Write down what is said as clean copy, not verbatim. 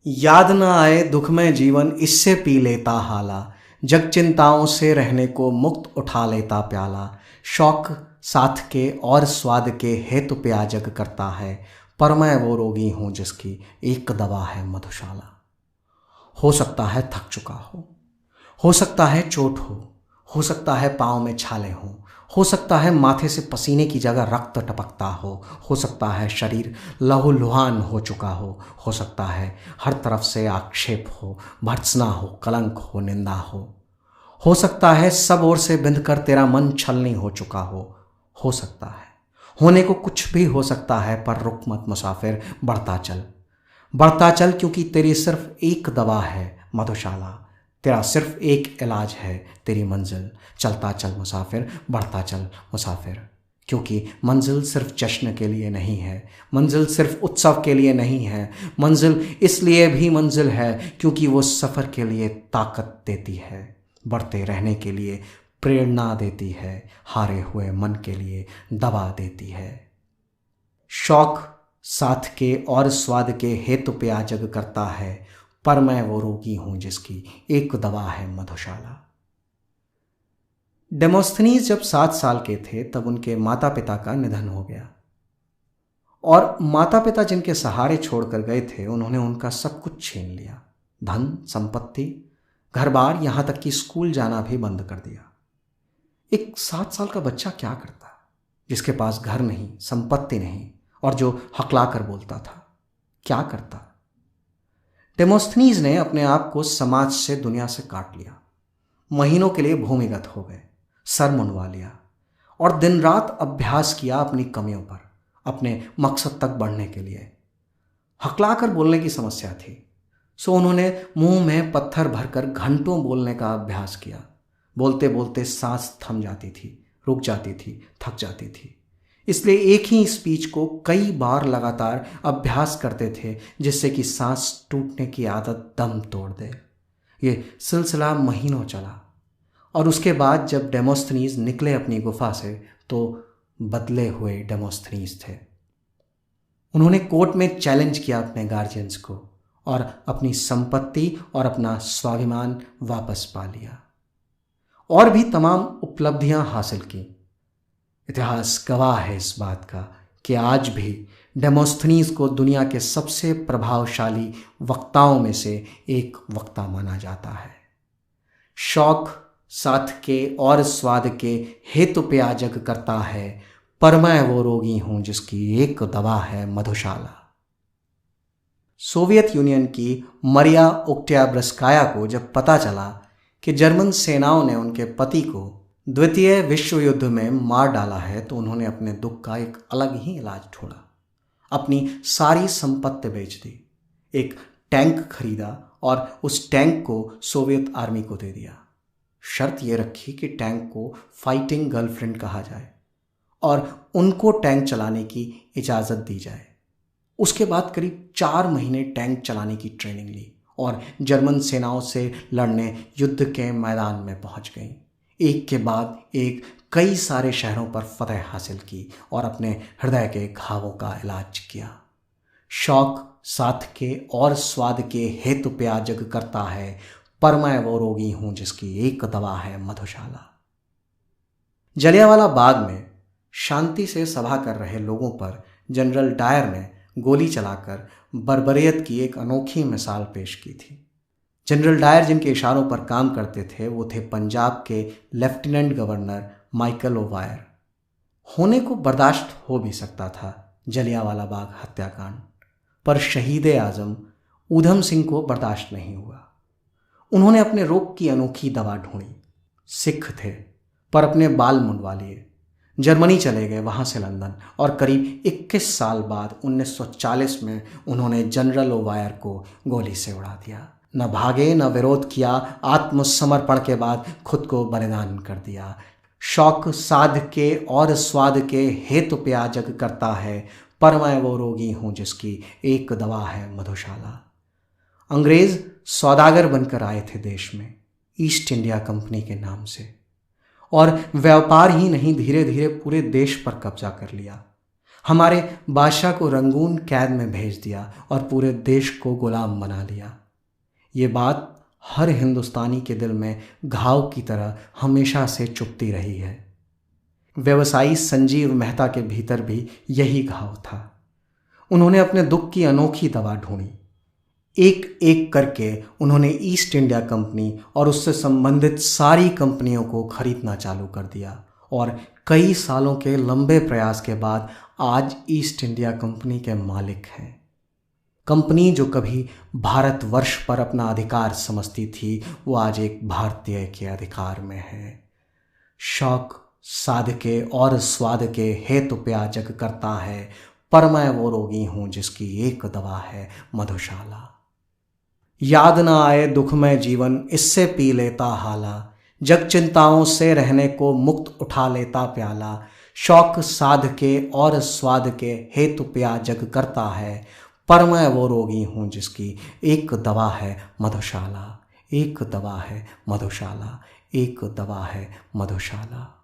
याद न आए दुखमय जीवन इससे पी लेता हाला। जग चिंताओं से रहने को मुक्त उठा लेता प्याला। शौक साथ के और स्वाद के हेतु प्या जग करता है। पर मैं वो रोगी हूँ जिसकी एक दवा है मधुशाला। हो सकता है थक चुका हो सकता है चोट हो सकता है पाँव में छाले हो सकता है माथे से पसीने की जगह रक्त टपकता हो सकता है शरीर लहूलुहान हो चुका हो सकता है हर तरफ से आक्षेप हो, भर्त्सना हो, कलंक निंदा हो सकता है सब ओर से बिंध कर तेरा मन छलनी हो चुका हो सकता है होने को कुछ भी हो सकता है। पर रुक मत मुसाफिर, बढ़ता चल क्योंकि तेरी सिर्फ एक दवा है मधुशाला। तेरा सिर्फ एक इलाज है तेरी मंजिल। चलता चल मुसाफिर, बढ़ता चल मुसाफिर, क्योंकि मंजिल सिर्फ जश्न के लिए नहीं है, मंजिल सिर्फ उत्सव के लिए नहीं है। मंजिल इसलिए भी मंजिल है क्योंकि वो सफ़र के लिए ताकत देती है, बढ़ते रहने के लिए प्रेरणा देती है, हारे हुए मन के लिए दवा देती है। शौक साथ के और स्वाद के हेतु प्या जग करता है। पर मैं वो रोगी हूं जिसकी एक दवा है मधुशाला। डेमोस्थनीज जब 7 साल के थे तब उनके माता पिता का निधन हो गया और माता पिता जिनके सहारे छोड़कर गए थे उन्होंने उनका सब कुछ छीन लिया। धन, संपत्ति, घर बार, यहां तक कि स्कूल जाना भी बंद कर दिया। एक 7 साल का बच्चा क्या करता जिसके पास घर नहीं, संपत्ति नहीं और जो हकला कर बोलता था, क्या करता? डेमोस्थनीज ने अपने आप को समाज से, दुनिया से काट लिया। महीनों के लिए भूमिगत हो गए, सर मुंडवा लिया और दिन रात अभ्यास किया अपनी कमियों पर, अपने मकसद तक बढ़ने के लिए। हकला कर बोलने की समस्या थी, सो उन्होंने मुंह में पत्थर भरकर घंटों बोलने का अभ्यास किया। बोलते बोलते सांस थम जाती थी, रुक जाती थी, थक जाती थी। इसलिए एक ही स्पीच को कई बार लगातार अभ्यास करते थे जिससे कि सांस टूटने की आदत दम तोड़ दे। ये सिलसिला महीनों चला और उसके बाद जब डेमोस्थनीज निकले अपनी गुफा से तो बदले हुए डेमोस्थनीज थे। उन्होंने कोर्ट में चैलेंज किया अपने गार्जियंस को और अपनी संपत्ति और अपना स्वाभिमान वापस पा लिया और भी तमाम उपलब्धियां हासिल की। इतिहास गवाह है इस बात का कि आज भी डेमोस्थनीज को दुनिया के सबसे प्रभावशाली वक्ताओं में से एक वक्ता माना जाता है। शौक साथ के और स्वाद के हेतु प्या जग करता है। पर मैं वो रोगी हूं जिसकी एक दवा है मधुशाला। सोवियत यूनियन की मरिया ओक्ट्याब्रस्काया को जब पता चला कि जर्मन सेनाओं ने उनके पति को द्वितीय विश्व युद्ध में मार डाला है तो उन्होंने अपने दुख का एक अलग ही इलाज ढूंढा। अपनी सारी संपत्ति बेच दी, एक टैंक खरीदा और उस टैंक को सोवियत आर्मी को दे दिया। शर्त यह रखी कि टैंक को फाइटिंग गर्लफ्रेंड कहा जाए और उनको टैंक चलाने की इजाज़त दी जाए। उसके बाद करीब 4 महीने टैंक चलाने की ट्रेनिंग ली और जर्मन सेनाओं से लड़ने युद्ध के मैदान में पहुंच गई। एक के बाद एक कई सारे शहरों पर फतह हासिल की और अपने हृदय के घावों का इलाज किया। शौक साथ के और स्वाद के हेतु प्या जग करता है। पर मैं वो रोगी हूं जिसकी एक दवा है मधुशाला। जलियांवाला बाग में शांति से सभा कर रहे लोगों पर जनरल डायर ने गोली चलाकर बर्बरियत की एक अनोखी मिसाल पेश की थी। जनरल डायर जिनके इशारों पर काम करते थे वो थे पंजाब के लेफ्टिनेंट गवर्नर माइकल ओवायर। होने को बर्दाश्त हो भी सकता था जलियांवाला बाग हत्याकांड, पर शहीद आजम ऊधम सिंह को बर्दाश्त नहीं हुआ। उन्होंने अपने रोग की अनोखी दवा ढूंढी। सिख थे पर अपने बाल मुंडवा लिए, जर्मनी चले गए, वहां से लंदन और करीब 21 साल बाद 1940 में उन्होंने जनरल ओवायर को गोली से उड़ा दिया। न भागे, न विरोध किया, आत्मसमर्पण के बाद खुद को बलिदान कर दिया। शौक साध के और स्वाद के हेतु प्या जग करता है। पर मैं वो रोगी हूं जिसकी एक दवा है मधुशाला। अंग्रेज सौदागर बनकर आए थे देश में ईस्ट इंडिया कंपनी के नाम से और व्यापार ही नहीं, धीरे धीरे पूरे देश पर कब्जा कर लिया। हमारे बादशाह को रंगून कैद में भेज दिया और पूरे देश को गुलाम बना लिया। ये बात हर हिंदुस्तानी के दिल में घाव की तरह हमेशा से चुभती रही है। व्यवसायी संजीव मेहता के भीतर भी यही घाव था। उन्होंने अपने दुख की अनोखी दवा ढूंढी। एक एक करके उन्होंने ईस्ट इंडिया कंपनी और उससे संबंधित सारी कंपनियों को खरीदना चालू कर दिया और कई सालों के लंबे प्रयास के बाद आज ईस्ट इंडिया कंपनी के मालिक हैं। कंपनी जो कभी भारतवर्ष पर अपना अधिकार समझती थी, वो आज एक भारतीय के अधिकार में है। शौक साधके और स्वाद के हेतु प्या जग करता है, पर मैं वो रोगी हूं जिसकी एक दवा है मधुशाला। याद ना आए दुखमय जीवन इससे पी लेता हाला, जग चिंताओं से रहने को मुक्त उठा लेता प्याला। शौक साध के और स्वाद के हेतु प्या जग करता है, पर मैं वो रोगी हूँ जिसकी एक दवा है मधुशाला। एक दवा है मधुशाला, एक दवा है मधुशाला।